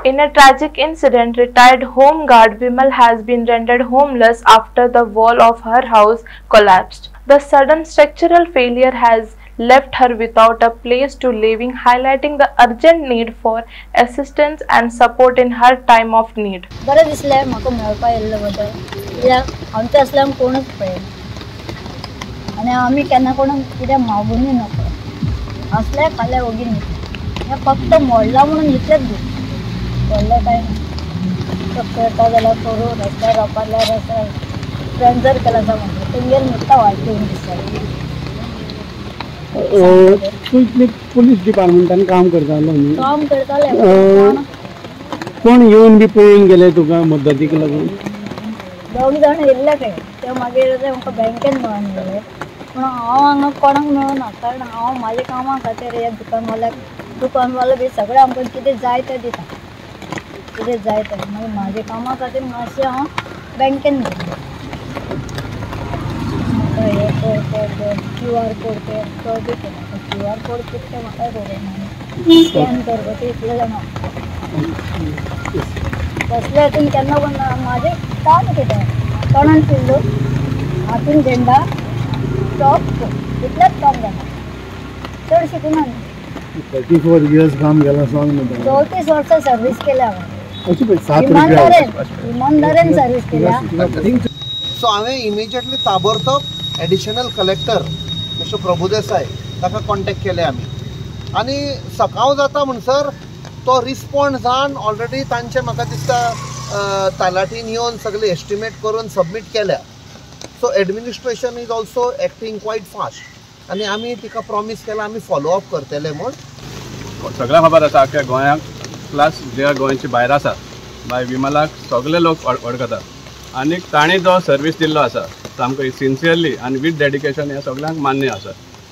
In a tragic incident, retired Home Guard Vimal has been rendered homeless after the wall of her house collapsed. The sudden structural failure has left her without a place to living, highlighting the urgent need for assistance and support in her time of need. बरें दिसलें म्हाका मेळपा येल्ले बद्दल कित्याक आमचे असल्यार कोणूच पळयना आनी आमी केन्ना कोणाक कितें मागुनूय नकळो असले खाले ओगीन हें फक्त मोडला म्हणून इतलेंच दीस व्हडलें कांय ना तो करता जाल्यार करूं रस्त्यार रावपाक रस्त्यार फ्रेंड केला म्हणटा तेंगेर नुस्ता वायट येवन दिसता तूं इतले पुलीस डिपार्टमेंटान काम करतालो न्ही काम करताले कोण येवन बी पळोवन गेले तुका मदतीक लागून दोग जाण येयल्ले ते मागीर ते म्हाका बँकेन मेळोन गेले पूण हांव हांगा कोणाक मेळना कारण हांव म्हाज्या कामा खातीर हे दुकानवाले बी सगळे आमकां कितें जाय तें दिता कितें जाय तें मागीर म्हाज्या कामा खातीर मातशें हांव बँकेन गेलें हे कर QR कोड कर तो बी केलो QR कोड कितें म्हाका खबर स्कॅन कर ते इतलें जाणा तसले हातून केन्ना पण म्हाजें काम कितें तोंडान पिल्लो हातून झेंडा टॉप इतलेंच काम जाता चड शिकूना 34 years काम केला सांग न्हू 34 वर्सां सर्वीस केल्या हांवें इमानदारेन सर्वीस केल्या सो हांवें इमिजिएटली ताबडतोब एडिशनल कलेक्टर मिस्टर प्रभुदेसाय ताका कॉन्टेक्ट केले आमी आनी सकाळ जाता म्हणसर तो रिस्पॉन्ड जावन ऑलरेडी तांचे म्हाका दिसता तलाटीन येवन सगळे एस्टिमेट करून सबमीट केल्या so administration is also acting quite fast आनी आमी तिका प्रॉमीस केला आमी फॉलो अप करतले म्हूण सगळ्यांक खबर आसा की गोंयांक प्लस जे गोंयचे भायर आसा बाय विमलाक सगळे लोक वळखतात आनी ताणें जो सर्वीस दिल्लो आसा सामको सिन्सियरली आनी वीथ डेडिकेशन हे सगळ्यांक मान्य आसा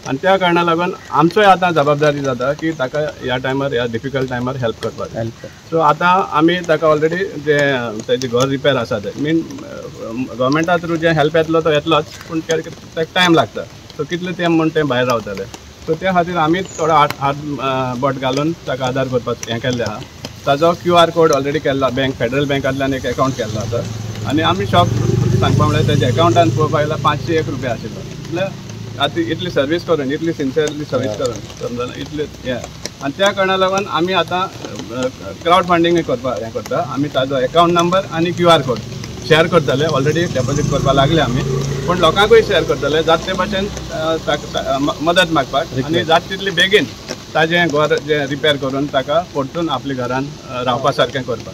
आनी त्या कारणा लागून आमचोय आतां जबाबदारी जाता की ताका ह्या टायमार ह्या डिफिकल्ट टायमार हेल्प करपाक सो आतां आमी ताका ऑलरेडी जे तेजें घर रिपेर आसा ते मीन गव्हर्मेंटा थ्रू जे हेल्प येतलो तो येतलोच पूण ताका टायम लागता सो कितले तें म्हूण तें भायर रावतले सो त्या खातीर आमी थोडो हात बोट घालून ताका आदार करपाक हें केल्लें आहा ताजो QR कोड ऑलरेडी केल्लो बँक फेडरल बँकांतल्यान एक अकावंट केल्लो आसा आनी आमी शॉक सांगपा म्हळ्यार तेज्या अकावंटान पळोवपाक गेल्यार 501 रुपया आशिल्लो म्हटल्यार आतां इतली सर्वीस करून इतली सिन्सियरली सर्वीस करून समजा इतले हें आनी त्या कारणाक लागून आमी आतां क्रावड फंडींग करपाक हें करता आमी ताजो अकावंट नंबर आनी QR कोड शेअर करतले ऑलरेडी डेपॉजीट करपाक लागले आमी पूण लोकांकूय शेअर करतले जात ते भाशेन मदत मागपाक आनी जात तितली बेगीन ताजें घर जें रिपेर करून ताका परतून आपल्या घरान रावपा सारकें करपाक